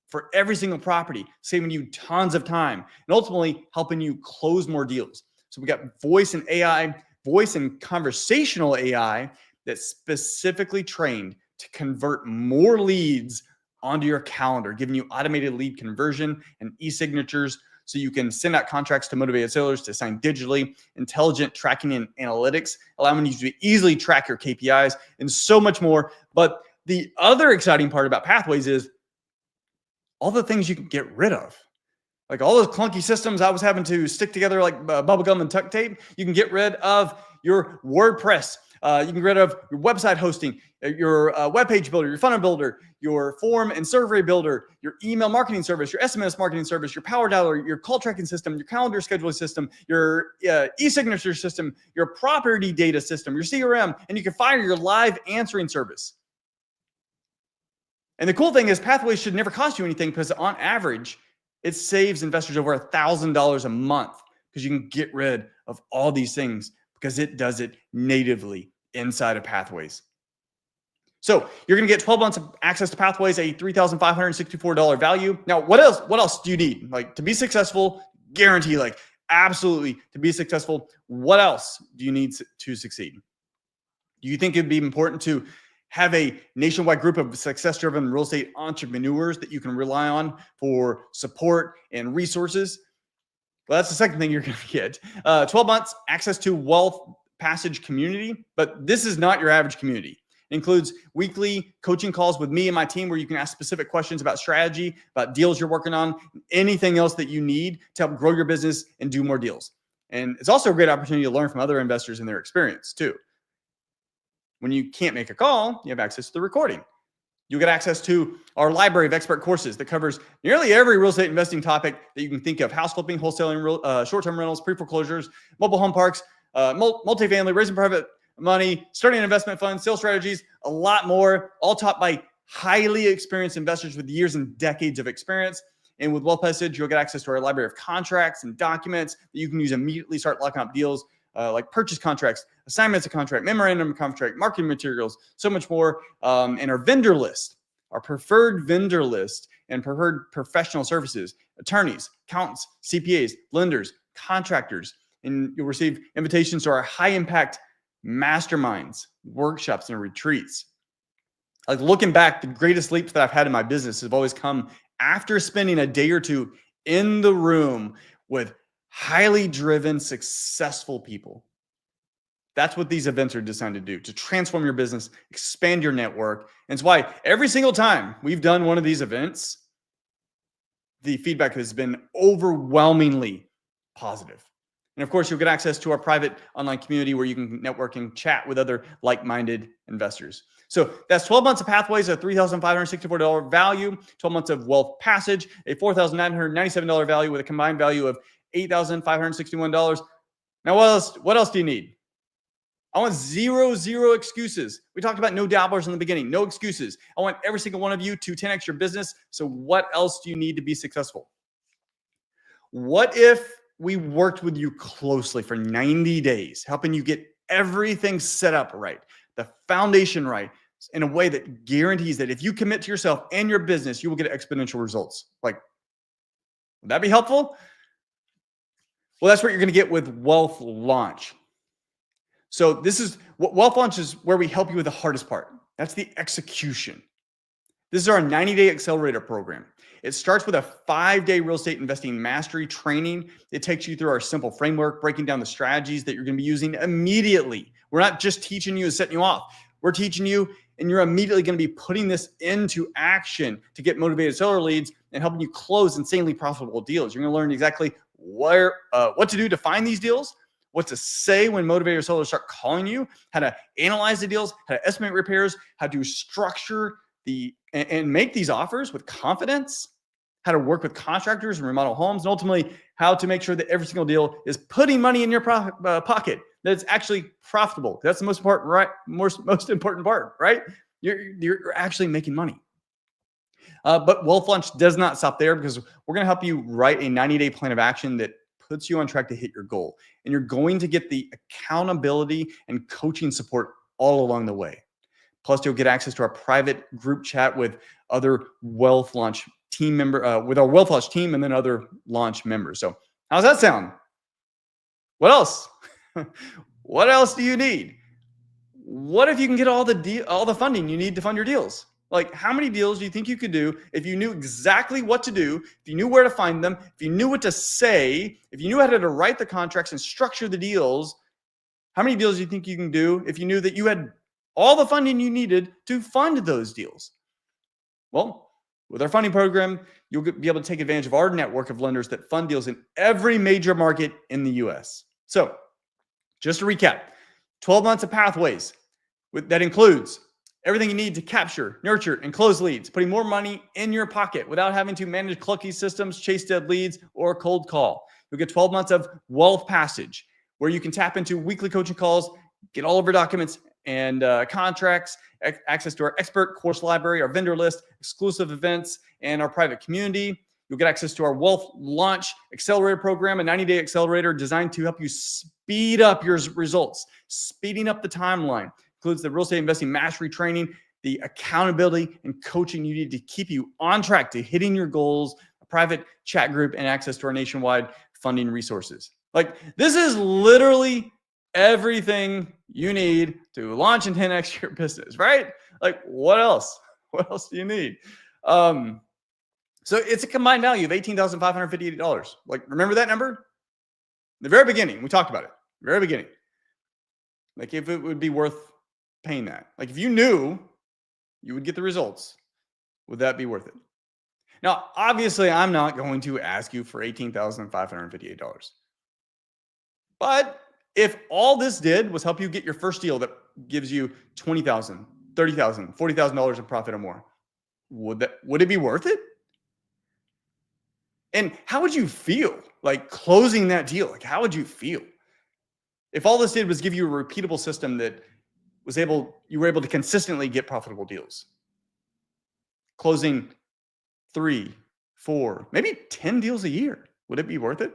S1: for every single property, saving you tons of time and ultimately helping you close more deals. So we got voice and conversational AI that's specifically trained to convert more leads onto your calendar, giving you automated lead conversion and e-signatures so you can send out contracts to motivated sellers to sign digitally, intelligent tracking and analytics, allowing you to easily track your KPIs and so much more. But the other exciting part about Pathways is all the things you can get rid of. Like all those clunky systems I was having to stick together like bubblegum and duct tape, you can get rid of your WordPress. You can get rid of your website hosting, your web page builder, your funnel builder, your form and survey builder, your email marketing service, your SMS marketing service, your power dialer, your call tracking system, your calendar scheduling system, your e-signature system, your property data system, your CRM, and you can fire your live answering service. And the cool thing is Pathways should never cost you anything because on average, it saves investors over $1,000 a month because you can get rid of all these things because it does it natively inside of Pathways. So you're going to get 12 months of access to Pathways, a $3,564 value. Now, what else do you need? Like to be successful, guarantee, like absolutely to be successful. What else do you need to succeed? Do you think it'd be important to have a nationwide group of success-driven real estate entrepreneurs that you can rely on for support and resources? Well, that's the second thing you're going to get. 12 months, access to Wealth Passage community, but this is not your average community. It includes weekly coaching calls with me and my team where you can ask specific questions about strategy, about deals you're working on, anything else that you need to help grow your business and do more deals. And it's also a great opportunity to learn from other investors and their experience too. When you can't make a call, you have access to the recording. You'll get access to our library of expert courses that covers nearly every real estate investing topic that you can think of: house flipping, wholesaling, short-term rentals, pre-foreclosures, mobile home parks, multifamily, raising private money, starting an investment fund, sales strategies, a lot more, all taught by highly experienced investors with years and decades of experience. And with Wealth Passage, you'll get access to our library of contracts and documents that you can use immediately, start locking up deals like purchase contracts, assignments of contract, memorandum of contract, marketing materials, so much more. And our vendor list, our preferred vendor list and preferred professional services, attorneys, accountants, CPAs, lenders, contractors. And you'll receive invitations to our high impact masterminds, workshops, and retreats. Like looking back, the greatest leaps that I've had in my business have always come after spending a day or two in the room with highly driven, successful people. That's what these events are designed to do, to transform your business, expand your network. And it's why every single time we've done one of these events, the feedback has been overwhelmingly positive. And of course, you'll get access to our private online community where you can network and chat with other like-minded investors. So that's 12 months of Pathways, a $3,564 value, 12 months of Wealth Passage, a $4,997 value with a combined value of $8,561. Now, what else do you need? I want zero excuses. We talked about no dabblers in the beginning, no excuses. I want every single one of you to 10x your business. So what else do you need to be successful? What if we worked with you closely for 90 days, helping you get everything set up right, the foundation right, in a way that guarantees that if you commit to yourself and your business, you will get exponential results? Like, would that be helpful? Well, that's what you're going to get with Wealth Launch. So this is what Wealth Launch is, where we help you with the hardest part. That's the execution. This is our 90-day accelerator program. It starts with a 5-day real estate investing mastery training. It takes you through our simple framework, breaking down the strategies that you're going to be using immediately. We're not just teaching you and setting you off. We're teaching you, and you're immediately going to be putting this into action to get motivated seller leads and helping you close insanely profitable deals. You're going to learn exactly what to do to find these deals, what to say when motivator sellers start calling you, how to analyze the deals, how to estimate repairs, how to structure and make these offers with confidence, how to work with contractors and remodel homes, and ultimately how to make sure that every single deal is putting money in your pocket, that it's actually profitable. That's the most important, right? Most important part, right? You're actually making money. But Wealth Launch does not stop there, because we're going to help you write a 90-day plan of action that puts you on track to hit your goal. And you're going to get the accountability and coaching support all along the way. Plus, you'll get access to our private group chat with other Wealth Launch team with our Wealth Launch team, and then other launch members. So how's that sound? What else? What else do you need? What if you can get all the funding you need to fund your deals? Like, how many deals do you think you could do if you knew exactly what to do, if you knew where to find them, if you knew what to say, if you knew how to write the contracts and structure the deals? How many deals do you think you can do if you knew that you had all the funding you needed to fund those deals? Well, with our funding program, you'll be able to take advantage of our network of lenders that fund deals in every major market in the US. So, just to recap, 12 months of pathways that includes everything you need to capture, nurture, and close leads, putting more money in your pocket without having to manage clunky systems, chase dead leads, or cold call. You'll get 12 months of Wealth Passage, where you can tap into weekly coaching calls, get all of your documents and contracts, access to our expert course library, our vendor list, exclusive events, and our private community. You'll get access to our Wealth Launch Accelerator program, a 90-day accelerator designed to help you speed up your results, speeding up the timeline. Includes the real estate investing mastery training, the accountability and coaching you need to keep you on track to hitting your goals, a private chat group, and access to our nationwide funding resources. Like, this is literally everything you need to launch and 10x your business, right? Like, what else? What else do you need? So it's a combined value of $18,558. Like, remember that number? The very beginning, we talked about it. Very beginning. Like, if it would be worth paying that. Like, if you knew you would get the results, would that be worth it? Now, obviously, I'm not going to ask you for $18,558. But if all this did was help you get your first deal that gives you $20,000, $30,000, $40,000 in profit or more, would it be worth it? And how would you feel like closing that deal? Like, how would you feel if all this did was give you a repeatable system that you were able to consistently get profitable deals, closing 3, 4, maybe 10 deals a year? Would it be worth it?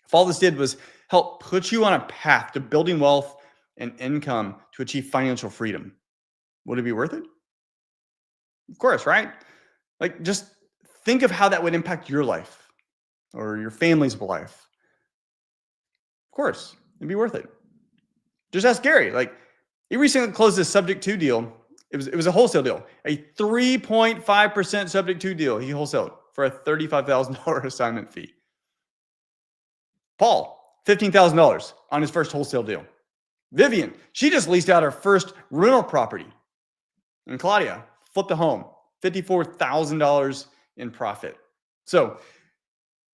S1: If all this did was help put you on a path to building wealth and income to achieve financial freedom, would it be worth it? Of course, right? Like, just think of how that would impact your life or your family's life. Of course, it'd be worth it. Just ask Gary. Like, he recently closed this subject to deal. It was a wholesale deal, a 3.5% subject to deal. He wholesaled for a $35,000 assignment fee. Paul, $15,000 on his first wholesale deal. Vivian, she just leased out her first rental property. And Claudia flipped a home, $54,000 in profit. So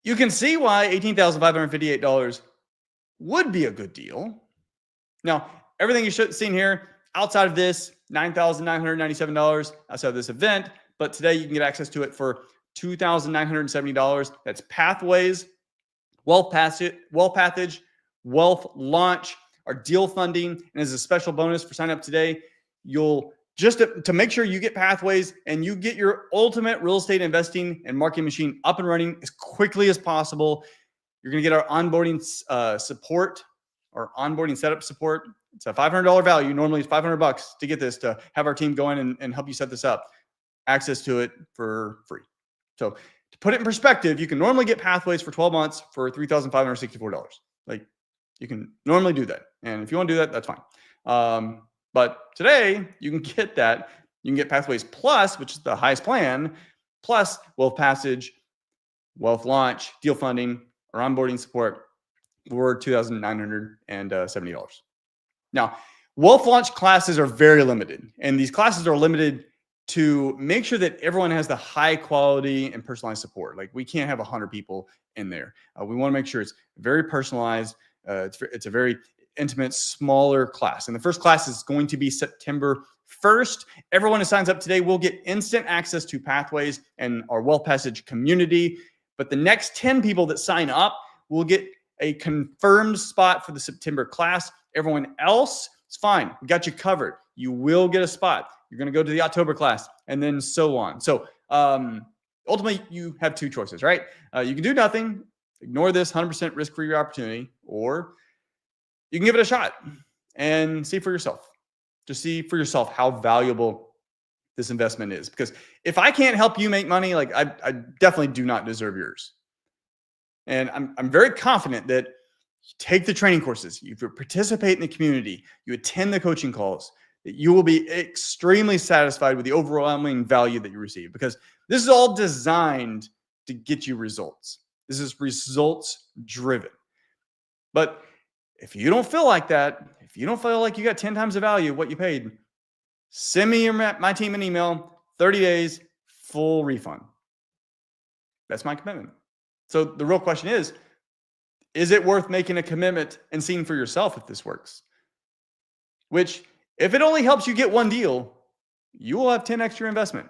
S1: you can see why $18,558 would be a good deal. Now, everything you've seen here, outside of this, $9,997 outside of this event, but today you can get access to it for $2,970. That's Pathways, Wealth Passage, Wealth Launch, our deal funding, and as a special bonus for sign up today, you'll just to make sure you get Pathways and you get your ultimate real estate investing and marketing machine up and running as quickly as possible. You're going to get our onboarding support, or onboarding setup support. It's a $500 value. Normally it's $500 to get this, to have our team go in and help you set this up. Access to it for free. So to put it in perspective, you can normally get Pathways for 12 months for $3,564. Like, you can normally do that. And if you want to do that, that's fine. But today you can get that. You can get Pathways Plus, which is the highest plan, plus Wealth Passage, Wealth Launch, deal funding, or onboarding support for $2,970. Now, Wealth Launch classes are very limited, and these classes are limited to make sure that everyone has the high quality and personalized support. Like, we can't have 100 people in there. We want to make sure it's very personalized, It's a very intimate, smaller class. And the first class is going to be September 1st. Everyone who signs up today will get instant access to Pathways and our Wealth Passage community. But the next 10 people that sign up will get a confirmed spot for the September class. Everyone else, it's fine. We got you covered. You will get a spot. You're going to go to the October class and then so on. So ultimately, you have two choices, right? You can do nothing, ignore this 100% risk-free opportunity, or you can give it a shot and see for yourself. Just see for yourself how valuable this investment is. Because if I can't help you make money, like I definitely do not deserve yours. And I'm very confident that you take the training courses, you participate in the community, you attend the coaching calls, that you will be extremely satisfied with the overwhelming value that you receive, because this is all designed to get you results. This is results driven. But if you don't feel like that, if you don't feel like you got 10 times the value of what you paid, send me my team an email, 30 days, full refund. That's my commitment. So the real question is it worth making a commitment and seeing for yourself if this works? Which, if it only helps you get one deal, you will have 10 extra investment.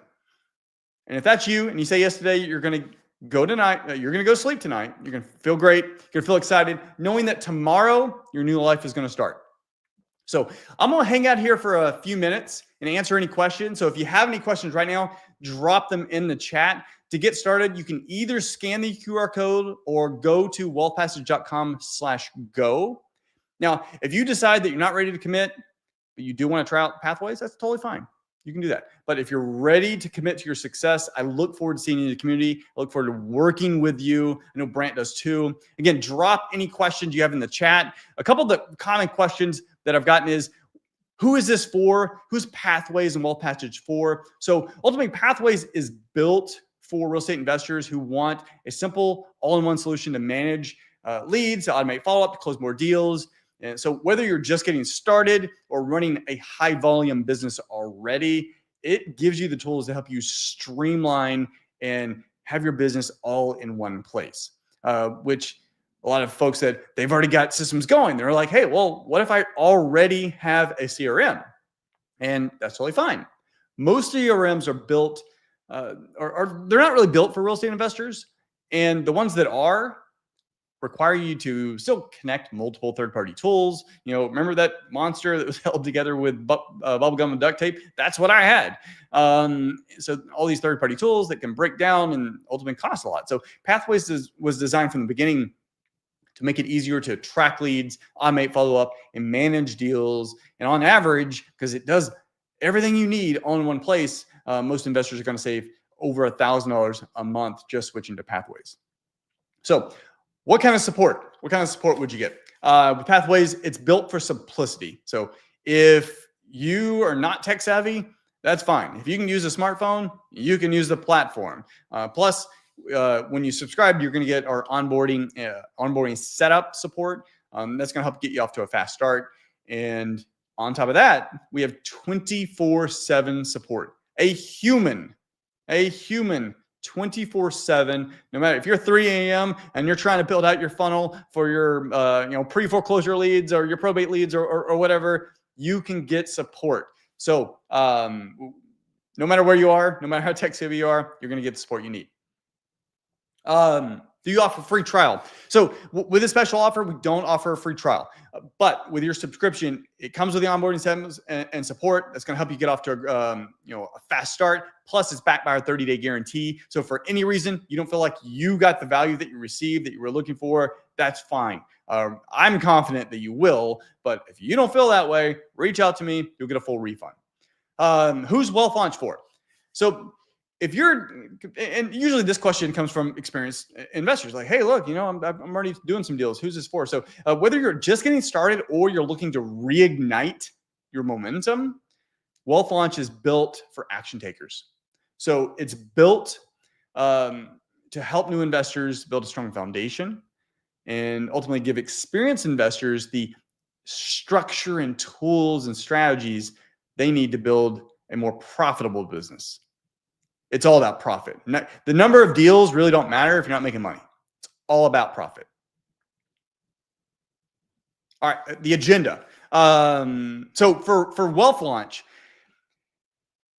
S1: And if that's you and you say yes today, you're going to go tonight, you're going to go sleep tonight. You're going to feel great. You're going to feel excited, knowing that tomorrow your new life is going to start. So I'm going to hang out here for a few minutes and answer any questions. So if you have any questions right now, drop them in the chat. To get started, you can either scan the QR code or go to wealthpassage.com/go. Now, if you decide that you're not ready to commit, but you do want to try out Pathways, that's totally fine. You can do that. But if you're ready to commit to your success, I look forward to seeing you in the community. I look forward to working with you. I know Brant does too. Again, drop any questions you have in the chat. A couple of the common questions that I've gotten is, who is this for? Who's Pathways and Wealth Passage for? So ultimately, Pathways is built for real estate investors who want a simple all-in-one solution to manage leads, to automate follow-up, to close more deals. And so whether you're just getting started or running a high volume business already, it gives you the tools to help you streamline and have your business all in one place, which a lot of folks that they've already got systems going. They're like, hey, well, what if I already have a CRM? And that's totally fine. Most CRMs are built, or they're not really built for real estate investors. And the ones that are require you to still connect multiple third-party tools. You know, remember that monster that was held together with bubble gum and duct tape? That's what I had. So all these third-party tools that can break down and ultimately cost a lot. So Pathways was designed from the beginning to make it easier to track leads, automate follow-up, and manage deals. And on average, because it does everything you need all in one place, most investors are going to save over $1,000 a month just switching to Pathways. So what kind of support? What kind of support would you get? With Pathways, it's built for simplicity. So if you are not tech savvy, that's fine. If you can use a smartphone, you can use the platform. Plus, when you subscribe, you're going to get our onboarding setup support. That's going to help get you off to a fast start. And on top of that, we have 24/7 support. A human 24/7, no matter if you're 3 a.m. and you're trying to build out your funnel for your pre-foreclosure leads or your probate leads or whatever, you can get support. So no matter where you are, no matter how tech savvy you are, you're going to get the support you need. Do you offer free trial? So with a special offer, we don't offer a free trial, but with your subscription, it comes with the onboarding settings and support. That's going to help you get off to a fast start. Plus, it's backed by our 30-day guarantee. So for any reason you don't feel like you got the value that you received, that you were looking for, that's fine. I'm confident that you will, but if you don't feel that way, reach out to me. You'll get a full refund. Who's Wealth Launch for? So if you're, and usually this question comes from experienced investors, like, hey, look, I'm already doing some deals. Who's this for? So whether you're just getting started or you're looking to reignite your momentum, Wealth Launch is built for action takers. So it's built to help new investors build a strong foundation and ultimately give experienced investors the structure and tools and strategies they need to build a more profitable business. It's all about profit. The number of deals really don't matter if you're not making money. It's all about profit. All right, the agenda. So for Wealth Launch,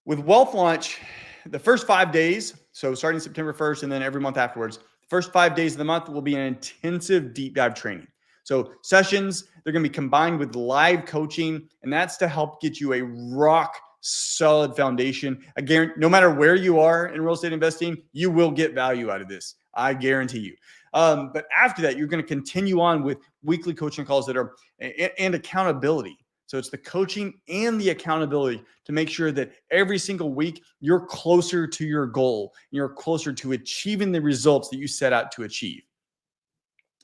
S1: with Wealth Launch, the first 5 days, so starting September 1st and then every month afterwards, the first 5 days of the month will be an intensive deep dive training. So sessions, they're going to be combined with live coaching, and that's to help get you a rock solid foundation. Again, no matter where you are in real estate investing, you will get value out of this. I guarantee you. But after that, you're going to continue on with weekly coaching calls that are and accountability. So it's the coaching and the accountability to make sure that every single week you're closer to your goal. You're closer to achieving the results that you set out to achieve.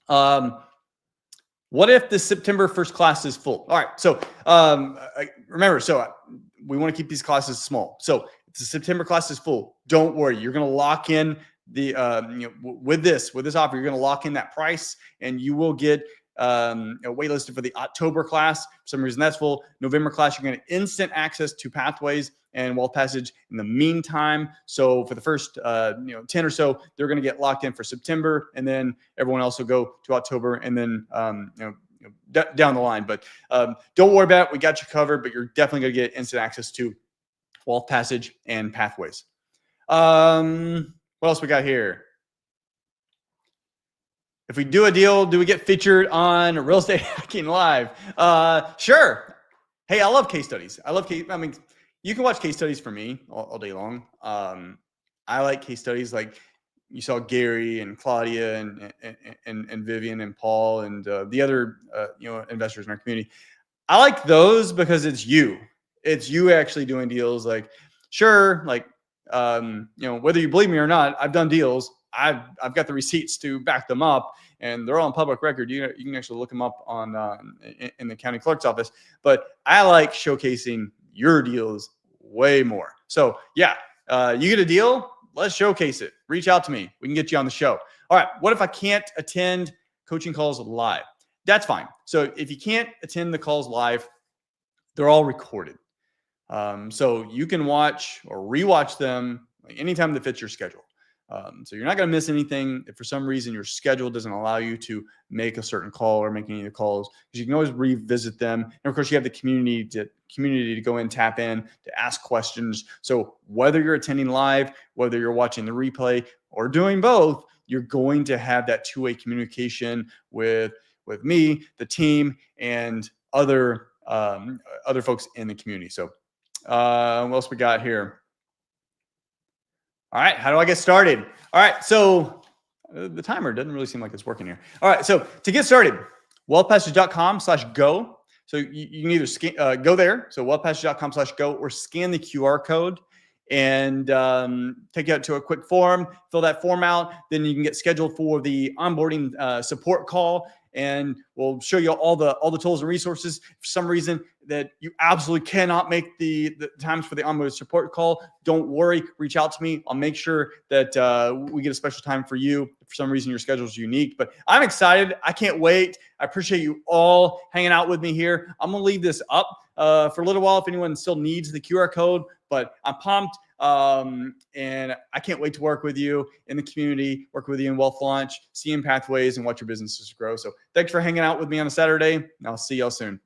S1: What if the September 1st class is full? All right. So remember, we want to keep these classes small. So if the September class is full, don't worry. You're going to lock in the with this offer. You're going to lock in that price, and you will get waitlisted for the October class. For some reason that's full. November class, you're going to instant access to Pathways and Wealth Passage in the meantime. So for the first 10 or so, they're going to get locked in for September, and then everyone else will go to October, and then down the line. But don't worry about it. We got you covered, but you're definitely going to get instant access to Wealth Passage and Pathways. What else we got here? If we do a deal, do we get featured on Real Estate Hacking Live? Sure. Hey, I love case studies. You can watch case studies for me all day long. I like case studies like you saw Gary and Claudia and Vivian and Paul and the other investors in our community. I like those because it's you. It's you actually doing deals. Like, sure, like whether you believe me or not, I've done deals. I've got the receipts to back them up, and they're all on public record. You can actually look them up on in the county clerk's office. But I like showcasing your deals way more. So yeah, you get a deal, let's showcase it. Reach out to me. We can get you on the show. All right. What if I can't attend coaching calls live? That's fine. So if you can't attend the calls live, they're all recorded. So you can watch or rewatch them anytime that fits your schedule. So you're not going to miss anything if for some reason your schedule doesn't allow you to make a certain call or make any of the calls, because you can always revisit them. And of course, you have the community to go in, tap in, to ask questions. So whether you're attending live, whether you're watching the replay, or doing both, you're going to have that two-way communication with me, the team, and other folks in the community. So what else we got here? All right, how do I get started? All right, so the timer doesn't really seem like it's working here. All right, so to get started, wealthpassage.com/go. So you can either go there, so wealthpassage.com/go, or scan the QR code and take you out to a quick form, fill that form out. Then you can get scheduled for the onboarding support call, and we'll show you all the tools and resources. For some reason that you absolutely cannot make the times for the onboarding support call, don't worry, reach out to me. I'll make sure that we get a special time for you. If for some reason your schedule is unique, but I'm excited. I can't wait. I appreciate you all hanging out with me here. I'm gonna leave this up for a little while if anyone still needs the QR code, but I'm pumped. And I can't wait to work with you in the community, work with you in Wealth Launch, see you in Pathways, and watch your businesses grow. So thanks for hanging out with me on a Saturday, and I'll see y'all soon.